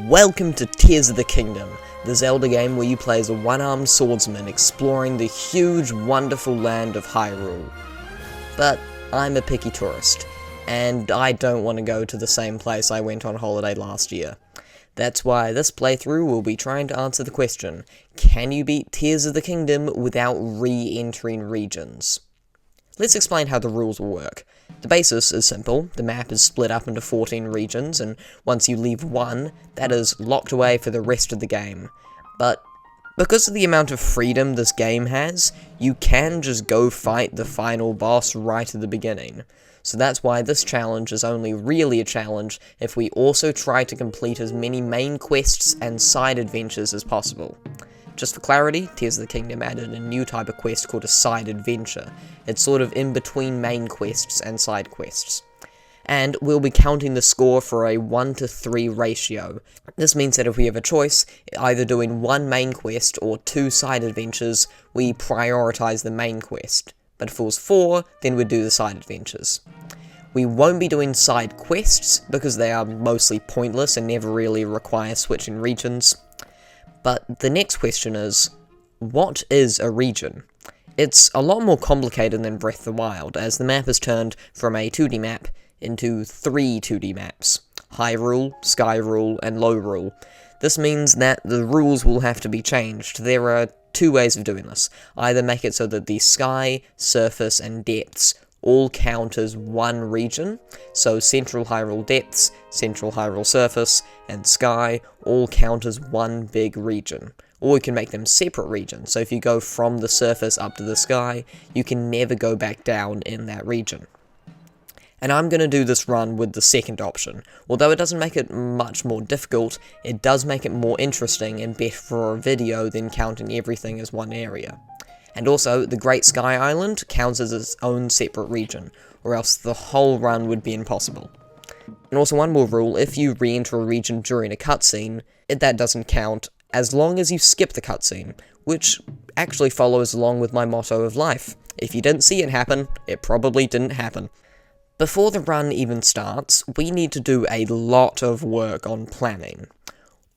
Welcome to Tears of the Kingdom, the Zelda game where you play as a one-armed swordsman exploring the huge, wonderful land of Hyrule. But I'm a picky tourist, and I don't want to go to the same place I went on holiday last year. That's why this playthrough will be trying to answer the question, can you beat Tears of the Kingdom without re-entering regions? Let's explain how the rules will work. The basis is simple. The map is split up into 14 regions, and once you leave one, that is locked away for the rest of the game. But because of the amount of freedom this game has, you can just go fight the final boss right at the beginning. So that's why this challenge is only really a challenge if we also try to complete as many main quests and side adventures as possible. Just for clarity, Tears of the Kingdom added a new type of quest called a side adventure. It's sort of in between main quests and side quests. And we'll be counting the score for a 1-to-3 ratio. This means that if we have a choice, either doing one main quest or 2 side adventures, we prioritize the main quest. But if it was 4, then we'd do the side adventures. We won't be doing side quests, because they are mostly pointless and never really require switching regions. But the next question is, what is a region? It's a lot more complicated than Breath of the Wild, as the map is turned from a 2D map into 3 2D maps: Hyrule, Skyrule, and Lorule. This means that the rules will have to be changed. There are 2 ways of doing this. Either make it so that the sky, surface, and depths all count as one region, so Central Hyrule Depths, Central Hyrule Surface, and Sky all count as one big region. Or we can make them separate regions, so if you go from the surface up to the sky, you can never go back down in that region. And I'm going to do this run with the second option. Although it doesn't make it much more difficult, it does make it more interesting and better for a video than counting everything as one area. And also, the Great Sky Island counts as its own separate region, or else the whole run would be impossible. And also one more rule, if you re-enter a region during a cutscene, that doesn't count, as long as you skip the cutscene, which actually follows along with my motto of life. If you didn't see it happen, it probably didn't happen. Before the run even starts, we need to do a lot of work on planning.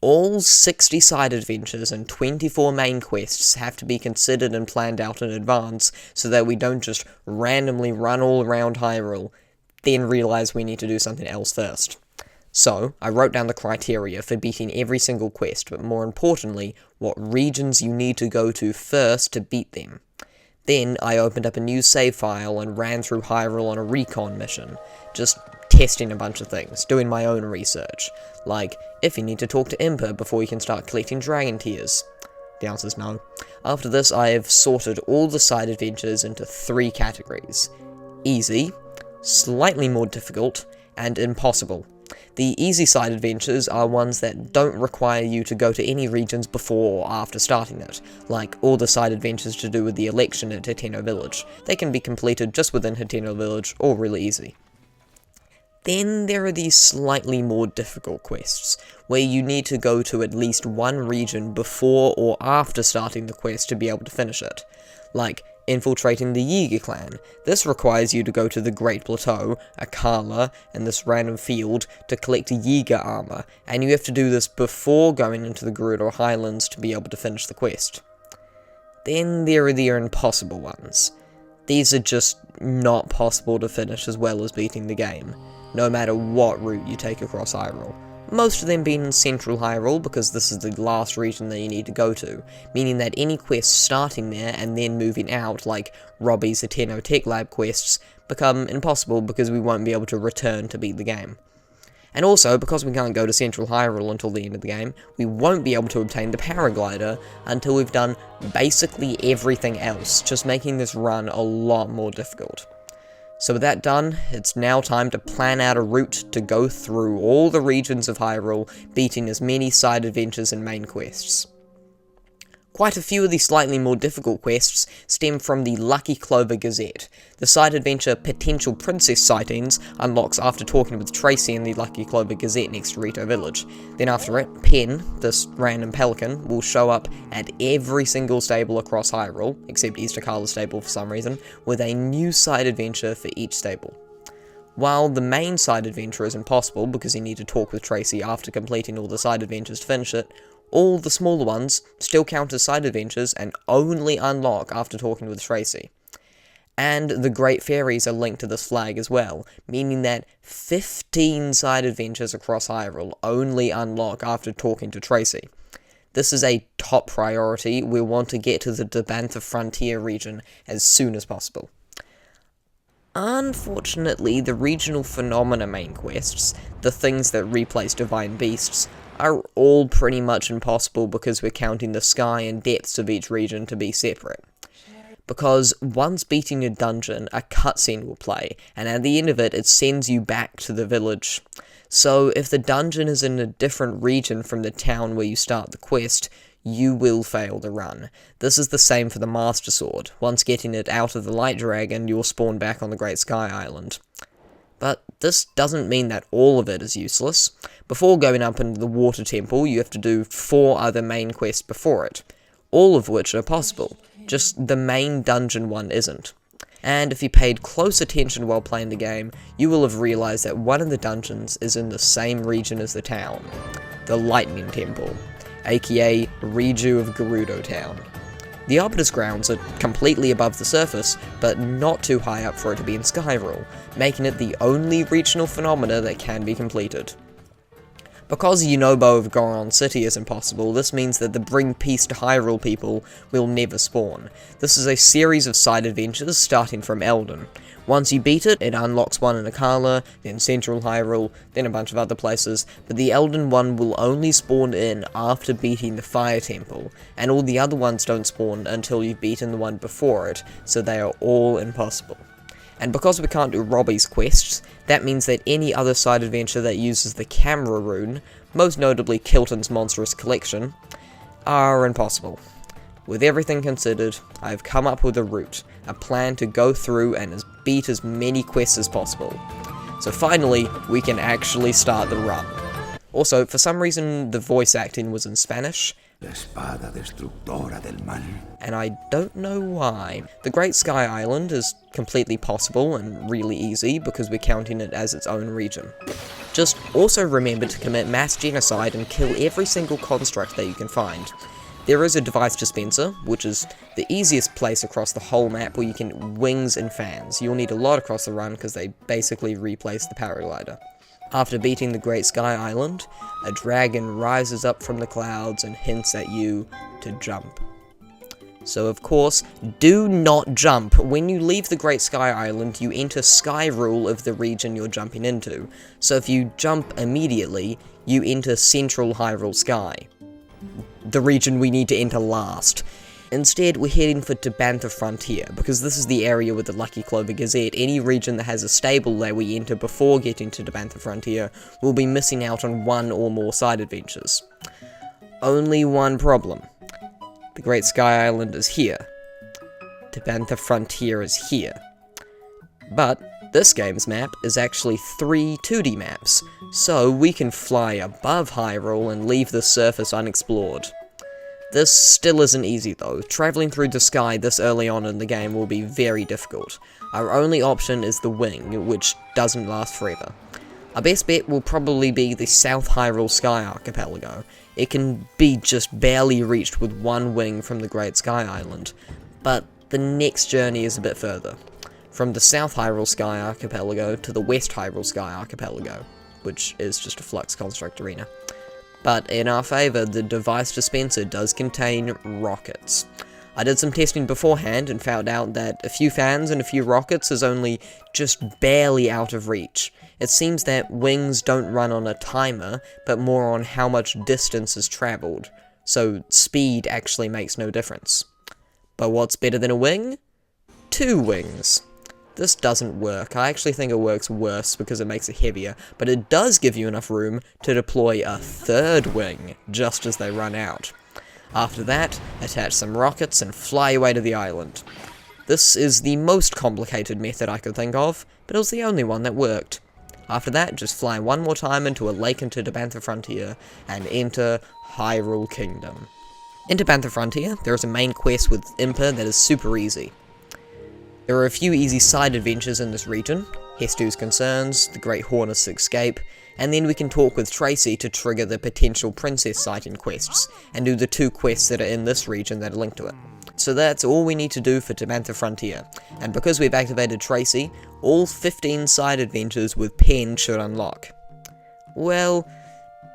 All 60 side adventures and 24 main quests have to be considered and planned out in advance, so that we don't just randomly run all around Hyrule, then realise we need to do something else first. So, I wrote down the criteria for beating every single quest, but more importantly, what regions you need to go to first to beat them. Then, I opened up a new save file and ran through Hyrule on a recon mission, just testing a bunch of things, doing my own research, like if you need to talk to Impa before you can start collecting dragon tears. The answer is no. After this, I have sorted all the side adventures into 3 categories: easy, slightly more difficult, and impossible. The easy side adventures are ones that don't require you to go to any regions before or after starting it, like all the side adventures to do with the election at Hateno Village. They can be completed just within Hateno Village, or really easy. Then there are these slightly more difficult quests, where you need to go to at least one region before or after starting the quest to be able to finish it, like infiltrating the Yiga clan. This requires you to go to the Great Plateau, Akala, and this random field to collect Yiga armor, and you have to do this before going into the Gerudo Highlands to be able to finish the quest. Then there are the impossible ones. These are just not possible to finish as well as beating the game, no matter what route you take across Hyrule. Most of them being in Central Hyrule, because this is the last region that you need to go to, meaning that any quests starting there and then moving out, like Robbie's Hateno Tech Lab quests, become impossible because we won't be able to return to beat the game. And also, because we can't go to Central Hyrule until the end of the game, we won't be able to obtain the Paraglider until we've done basically everything else, just making this run a lot more difficult. So with that done, it's now time to plan out a route to go through all the regions of Hyrule, beating as many side adventures and main quests. Quite a few of the slightly more difficult quests stem from the Lucky Clover Gazette. The side adventure Potential Princess Sightings unlocks after talking with Tracy in the Lucky Clover Gazette next to Rito Village. Then after it, Pen, this random pelican, will show up at every single stable across Hyrule, except East Akala Stable for some reason, with a new side adventure for each stable. While the main side adventure is impossible because you need to talk with Tracy after completing all the side adventures to finish it, all the smaller ones still count as side adventures and only unlock after talking with Tracy. And the Great Fairies are linked to this flag as well, meaning that 15 side adventures across Hyrule only unlock after talking to Tracy. This is a top priority. We want to get to the Tabantha Frontier region as soon as possible. Unfortunately, the regional phenomena main quests, the things that replace Divine Beasts, are all pretty much impossible because we're counting the sky and depths of each region to be separate. Because once beating a dungeon, a cutscene will play, and at the end of it, it sends you back to the village. So if the dungeon is in a different region from the town where you start the quest, you will fail the run. This is the same for the Master Sword. Once getting it out of the Light Dragon, you'll spawn back on the Great Sky Island. But this doesn't mean that all of it is useless. Before going up into the Water Temple, you have to do 4 other main quests before it, all of which are possible. Just the main dungeon one isn't. And if you paid close attention while playing the game, you will have realized that one of the dungeons is in the same region as the town, the Lightning Temple, aka Riju of Gerudo Town. The Arbiter's grounds are completely above the surface, but not too high up for it to be in Skyrule, making it the only regional phenomena that can be completed. Because Yunobo of Goron City is impossible, this means that the Bring Peace to Hyrule people will never spawn. This is a series of side adventures starting from Eldin. Once you beat it, it unlocks one in Akala, then Central Hyrule, then a bunch of other places, but the Eldin one will only spawn in after beating the Fire Temple, and all the other ones don't spawn until you've beaten the one before it, so they are all impossible. And because we can't do Robbie's quests, that means that any other side adventure that uses the camera rune, most notably Kilton's Monstrous Collection, are impossible. With everything considered, I have come up with a route, a plan to go through and beat as many quests as possible. So finally, we can actually start the run. Also, for some reason, the voice acting was in Spanish, La espada destructora del mal. and I don't know why. The Great Sky Island is completely possible and really easy because we're counting it as its own region. Just also remember to commit mass genocide and kill every single construct that you can find. There is a device dispenser, which is the easiest place across the whole map where you can wings and fans. You'll need a lot across the run because they basically replace the paraglider. After beating the Great Sky Island, a dragon rises up from the clouds and hints at you to jump. So of course, do not jump. When you leave the Great Sky Island, you enter Skyrule of the region you're jumping into. So if you jump immediately, you enter Central Hyrule Sky, the region we need to enter last. Instead, we're heading for Tabantha Frontier, because this is the area with the Lucky Clover Gazette. Any region that has a stable that we enter before getting to Tabantha Frontier will be missing out on one or more side adventures. Only one problem. The Great Sky Island is here. Tabantha Frontier is here. But this game's map is actually 3 2D maps, so we can fly above Hyrule and leave the surface unexplored. This still isn't easy though. Travelling through the sky this early on in the game will be very difficult. Our only option is the wing, which doesn't last forever. Our best bet will probably be the South Hyrule Sky Archipelago. It can be just barely reached with one wing from the Great Sky Island, but the next journey is a bit further. From the South Hyrule Sky Archipelago to the West Hyrule Sky Archipelago, which is just a Flux Construct arena. But in our favour, the device dispenser does contain rockets. I did some testing beforehand and found out that a few fans and a few rockets is only just barely out of reach. It seems that wings don't run on a timer, but more on how much distance is travelled, so speed actually makes no difference. But what's better than a wing? 2 wings. This doesn't work. I actually think it works worse because it makes it heavier, but it does give you enough room to deploy a 3rd wing, just as they run out. After that, attach some rockets and fly away to the island. This is the most complicated method I could think of, but it was the only one that worked. After that, just fly one more time into a lake into Tabantha Frontier, and enter Hyrule Kingdom. In Tabantha Frontier, there is a main quest with Impa that is super easy. There are a few easy side adventures in this region: Hestu's Concerns, the Great Hornet's Escape, and then we can talk with Tracy to trigger the potential princess sighting quests, and do the 2 quests that are in this region that are linked to it. So that's all we need to do for Tabantha Frontier, and because we've activated Tracy, all 15 side adventures with Pen should unlock. Well,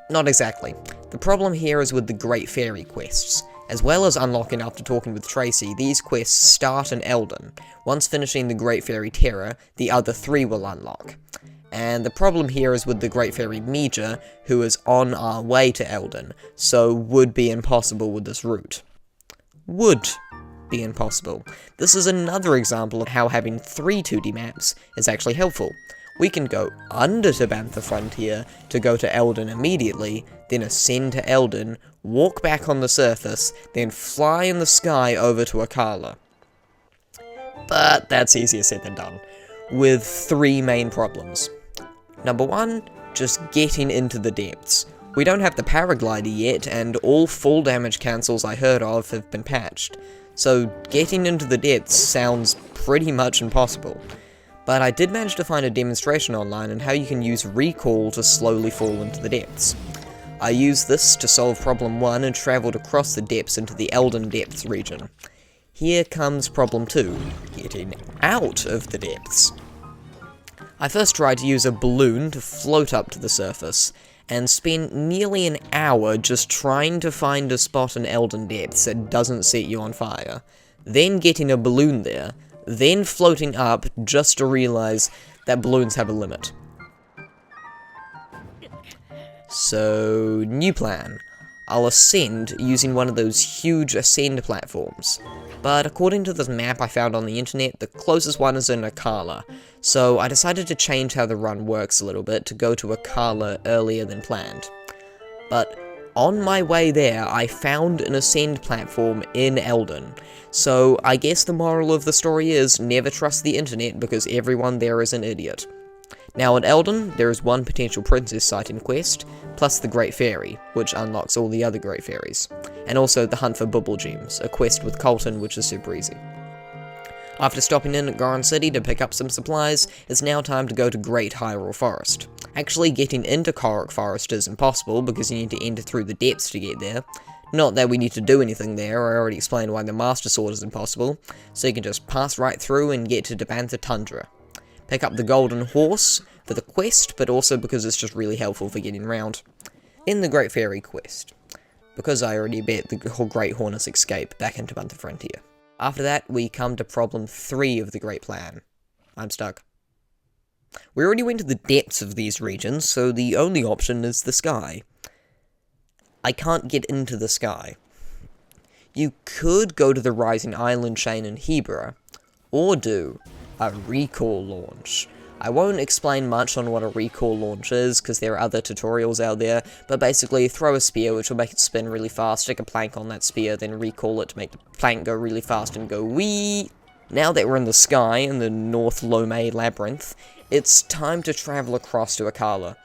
not exactly. The problem here is with the Great Fairy quests. As well as unlocking after talking with Tracy, these quests start in Eldin. Once finishing the Great Fairy Terror, the other 3 will unlock. And the problem here is with the Great Fairy Mija, who is on our way to Eldin, so would be impossible with this route. Would be impossible. This is another example of how having 3 2D maps is actually helpful. We can go under Tabantha Frontier to go to Eldin immediately, then ascend to Eldin, walk back on the surface, then fly in the sky over to Akkala. But that's easier said than done, with 3 main problems. Number 1, just getting into the depths. We don't have the paraglider yet, and all fall damage cancels I heard of have been patched, so getting into the depths sounds pretty much impossible. But I did manage to find a demonstration online on how you can use recall to slowly fall into the depths. I used this to solve problem 1 and travelled across the depths into the Eldin Depths region. Here comes problem 2, getting out of the depths. I first tried to use a balloon to float up to the surface, and spent nearly an hour just trying to find a spot in Eldin Depths that doesn't set you on fire, then getting a balloon there, then floating up just to realise that balloons have a limit. So, new plan. I'll ascend using one of those huge ascend platforms. But according to this map I found on the internet, the closest one is in Akkala, so I decided to change how the run works a little bit to go to Akkala earlier than planned. But on my way there, I found an ascend platform in Eldin, so I guess the moral of the story is never trust the internet because everyone there is an idiot. Now in Eldin, there is 1 potential princess sighting quest, plus the Great Fairy, which unlocks all the other Great Fairies, and also the Hunt for Bubble Gems, a quest with Colton which is super easy. After stopping in at Goron City to pick up some supplies, it's now time to go to Great Hyrule Forest. Actually getting into Korok Forest is impossible because you need to enter through the depths to get there. Not that we need to do anything there, I already explained why the Master Sword is impossible, so you can just pass right through and get to Tabantha Tundra. Pick up the Golden Horse for the quest, but also because it's just really helpful for getting around. In the Great Fairy quest, because I already bet the whole Great Hornet's Escape back into Tabantha Frontier. After that, we come to problem 3 of the Great Plan. I'm stuck. We already went to the depths of these regions, so the only option is the sky. I can't get into the sky. You could go to the Rising Island chain in Hebra, or do a recall launch. I won't explain much on what a recall launch is, because there are other tutorials out there, but basically throw a spear which will make it spin really fast, stick a plank on that spear, then recall it to make the plank go really fast and go wee. Now that we're in the sky, in the North Lomé Labyrinth, it's time to travel across to Akkala.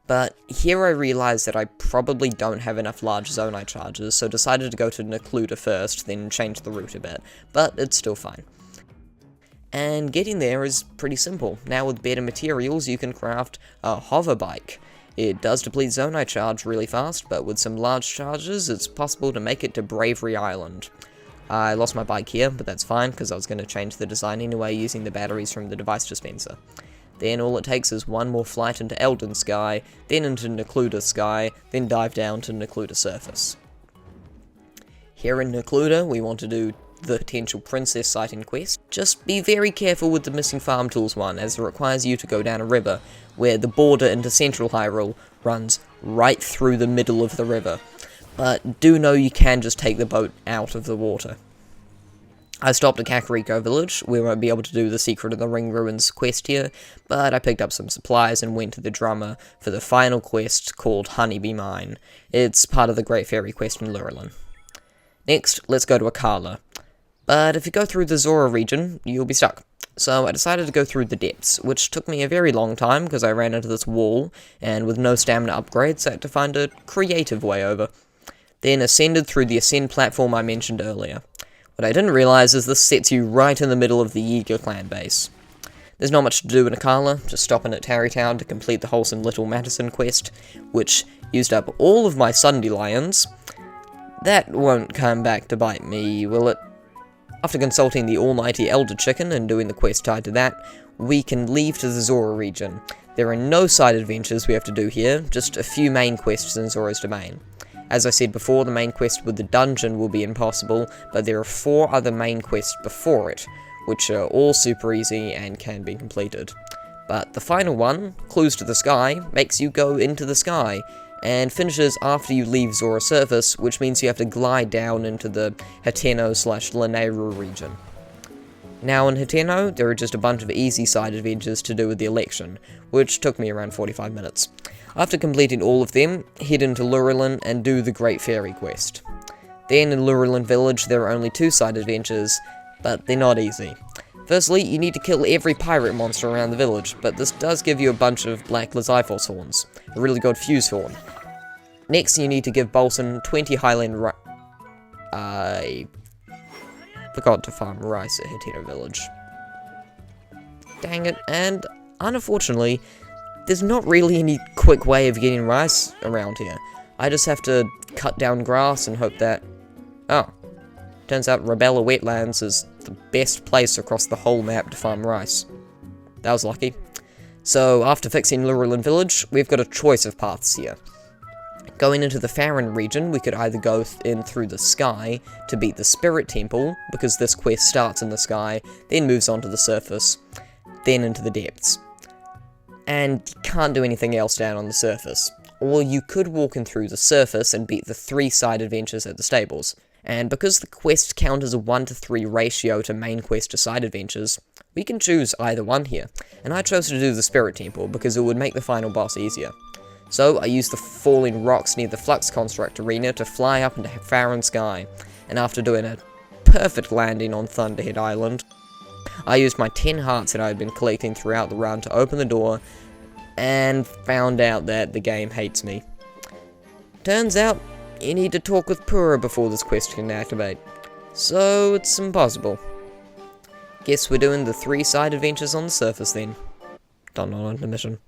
But here I realised that I probably don't have enough large Zonai charges, so decided to go to Necluda first, then change the route a bit, but it's still fine. And getting there is pretty simple. Now with better materials you can craft a hover bike. It does deplete Zonai charge really fast, but with some large charges it's possible to make it to Bravery Island. I lost my bike here, but that's fine because I was going to change the design anyway using the batteries from the device dispenser. Then all it takes is one more flight into Eldin Sky, then into Necluda Sky, then dive down to Necluda Surface. Here in Necluda we want to do the potential princess sighting quest. Just be very careful with the missing farm tools one, as it requires you to go down a river, where the border into Central Hyrule runs right through the middle of the river. But do know you can just take the boat out of the water. I stopped at Kakariko Village. We won't be able to do the Secret of the Ring Ruins quest here, but I picked up some supplies and went to the drummer for the final quest called Honeybee Mine. It's part of the Great Fairy quest in Lurelin. Next, let's go to Akkala. But if you go through the Zora region, you'll be stuck. So I decided to go through the depths, which took me a very long time because I ran into this wall, and with no stamina upgrades, I had to find a creative way over. Then ascended through the ascend platform I mentioned earlier. What I didn't realise is this sets you right in the middle of the Yiga clan base. There's not much to do in Akala, just stopping at Tarrytown to complete the Wholesome Little Madison quest, which used up all of my Sundelions. That won't come back to bite me, will it? After consulting the almighty Elder Chicken and doing the quest tied to that, we can leave to the Zora region. There are no side adventures we have to do here, just a few main quests in Zora's domain. As I said before, the main quest with the dungeon will be impossible, but there are 4 other main quests before it, which are all super easy and can be completed. But the final one, Clues to the Sky, makes you go into the sky, and finishes after you leave Zora's surface, which means you have to glide down into the Hateno/Lanayru region. Now in Hateno, there are just a bunch of easy side adventures to do with the election, which took me around 45 minutes. After completing all of them, head into Lurelin and do the Great Fairy quest. Then in Lurelin Village, there are only 2 side adventures, but they're not easy. Firstly, you need to kill every pirate monster around the village, but this does give you a bunch of Black Lizifos horns, a really good fuse horn. Next, you need to give Bolson 20 Highland I forgot to farm rice at Hateno Village. Dang it, and unfortunately, there's not really any quick way of getting rice around here. I just have to cut down grass and hope that... Oh. Turns out Rabella Wetlands is the best place across the whole map to farm rice. That was lucky. So, after fixing Lurelin Village, we've got a choice of paths here. Going into the Farron region, we could either go in through the sky to beat the Spirit Temple, because this quest starts in the sky, then moves on to the surface, then into the depths. And you can't do anything else down on the surface. Or you could walk in through the surface and beat the 3 side adventures at the stables. And because the quest count is a 1-to-3 ratio to main quest to side adventures, we can choose either one here. And I chose to do the Spirit Temple because it would make the final boss easier. So I used the falling rocks near the Flux Construct Arena to fly up into Farron Sky, and after doing a perfect landing on Thunderhead Island, I used my 10 hearts that I had been collecting throughout the run to open the door, and found out that the game hates me. Turns out, you need to talk with Pura before this quest can activate, so it's impossible. Guess we're doing the 3 side adventures on the surface then. Done on the mission.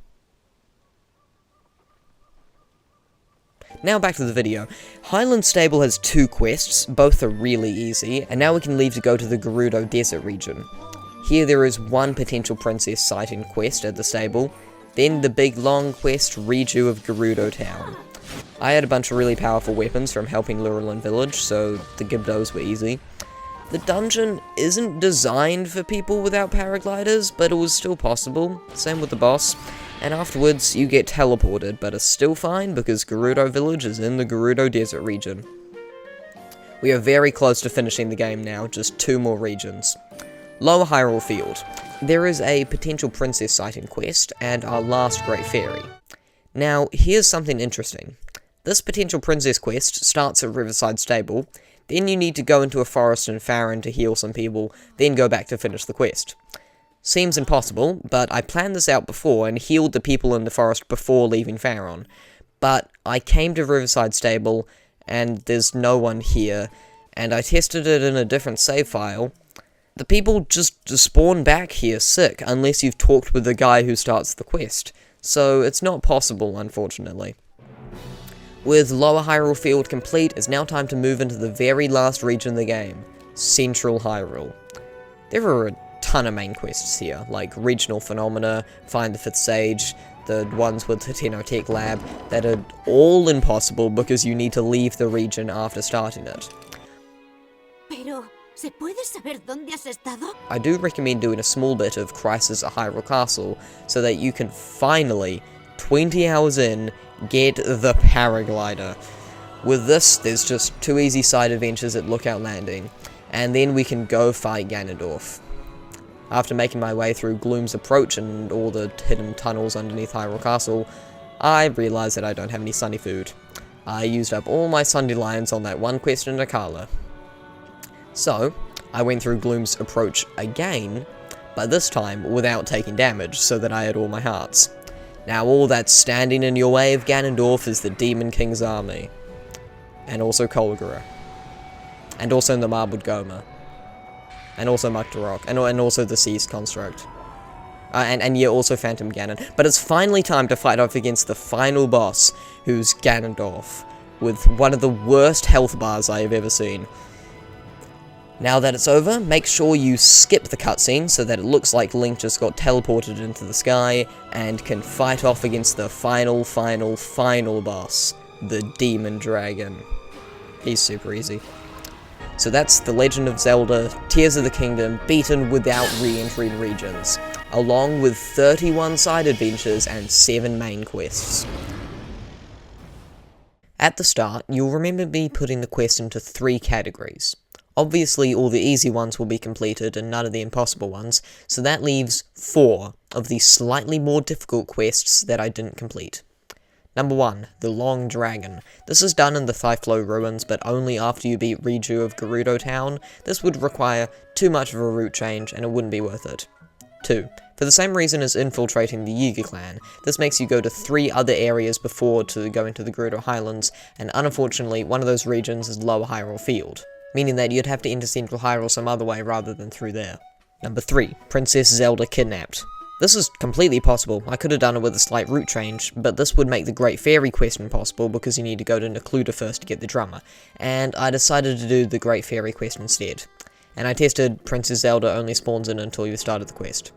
Now back to the video. Highland Stable has 2 quests, both are really easy, and now we can leave to go to the Gerudo Desert region. Here there is 1 potential princess sighting quest at the stable, then the big long quest Reju of Gerudo Town. I had a bunch of really powerful weapons from helping Lurelin Village, so the Gibdos were easy. The dungeon isn't designed for people without paragliders, but it was still possible, same with the boss. And afterwards, you get teleported, but it's still fine because Gerudo Village is in the Gerudo Desert region. We are very close to finishing the game now, just 2 more regions. Lower Hyrule Field. There is a potential princess sighting quest, and our last Great Fairy. Now, here's something interesting. This potential princess quest starts at Riverside Stable, then you need to go into a forest in Farron to heal some people, then go back to finish the quest. Seems impossible, but I planned this out before and healed the people in the forest before leaving Farron. But I came to Riverside Stable, and there's no one here, and I tested it in a different save file. The people just spawn back here sick, unless you've talked with the guy who starts the quest. So it's not possible, unfortunately. With Lower Hyrule Field complete, it's now time to move into the very last region of the game, Central Hyrule. There are a ton of main quests here, like Regional Phenomena, Find the 5th Sage, the ones with Hateno Tech Lab, that are all impossible because you need to leave the region after starting it. Pero, ¿se puede saber dónde has estado? I do recommend doing a small bit of Crisis at Hyrule Castle, so that you can finally, 20 hours in, get the paraglider. With this, there's just 2 easy side adventures at Lookout Landing, and then we can go fight Ganondorf. After making my way through Gloom's Approach and all the hidden tunnels underneath Hyrule Castle, I realised that I don't have any Sunny food. I used up all my Sundelions on that one quest in Akala. So, I went through Gloom's Approach again, but this time without taking damage, so that I had all my hearts. Now all that's standing in your way of Ganondorf is the Demon King's army. And also Kolgura. And also the Marbled Goma. And also Muktarok, and also the Seas Construct. And yeah, also Phantom Ganon. But it's finally time to fight off against the final boss, who's Ganondorf, with one of the worst health bars I have ever seen. Now that it's over, make sure you skip the cutscene so that it looks like Link just got teleported into the sky and can fight off against the final boss, the Demon Dragon. He's super easy. So that's The Legend of Zelda Tears of the Kingdom beaten without re-entering regions, along with 31 side adventures and 7 main quests. At the start, you'll remember me putting the quest into 3 categories. Obviously, all the easy ones will be completed and none of the impossible ones, so that leaves 4 of the slightly more difficult quests that I didn't complete. Number 1, the Long Dragon. This is done in the Thiflow Ruins, but only after you beat Riju of Gerudo Town. This would require too much of a route change, and it wouldn't be worth it. 2. For the same reason as infiltrating the Yiga clan, this makes you go to 3 other areas before to go into the Gerudo Highlands, and unfortunately, one of those regions is Lower Hyrule Field, meaning that you'd have to enter Central Hyrule some other way rather than through there. Number 3, Princess Zelda Kidnapped. This is completely possible. I could have done it with a slight route change, but this would make the Great Fairy quest impossible because you need to go to Necluda first to get the drummer, and I decided to do the Great Fairy quest instead. And I tested Princess Zelda only spawns in until you started the quest.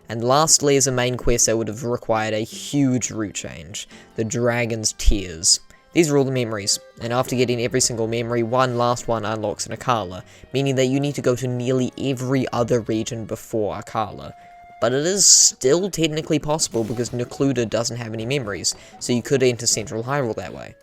And lastly is a main quest that would have required a huge route change, the Dragon's Tears. These are all the memories, and after getting every single memory, one last one unlocks an Akala, meaning that you need to go to nearly every other region before Akala. But it is still technically possible because Necluda doesn't have any memories, so you could enter Central Hyrule that way.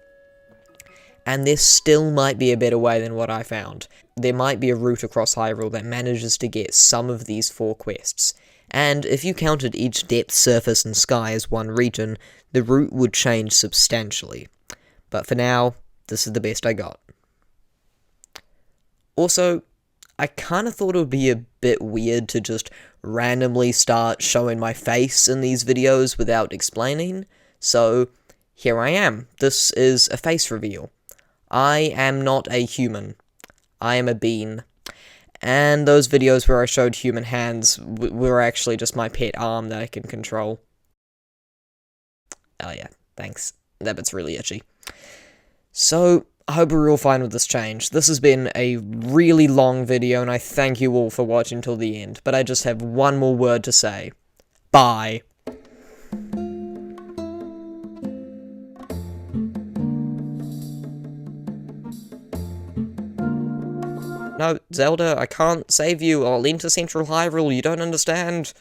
And there still might be a better way than what I found. There might be a route across Hyrule that manages to get some of these 4 quests. And if you counted each depth, surface, and sky as one region, the route would change substantially. But for now, this is the best I got. Also, I kinda thought it would be a bit weird to just randomly start showing my face in these videos without explaining, so here I am. This is a face reveal. I am not a human. I am a bean. And those videos where I showed human hands were actually just my pet arm that I can control. Oh yeah, thanks. That bit's really itchy. So, I hope you're all fine with this change. This has been a really long video, and I thank you all for watching till the end, but I just have one more word to say. Bye. No, Zelda, I can't save you. I'll enter Central Hyrule, you don't understand.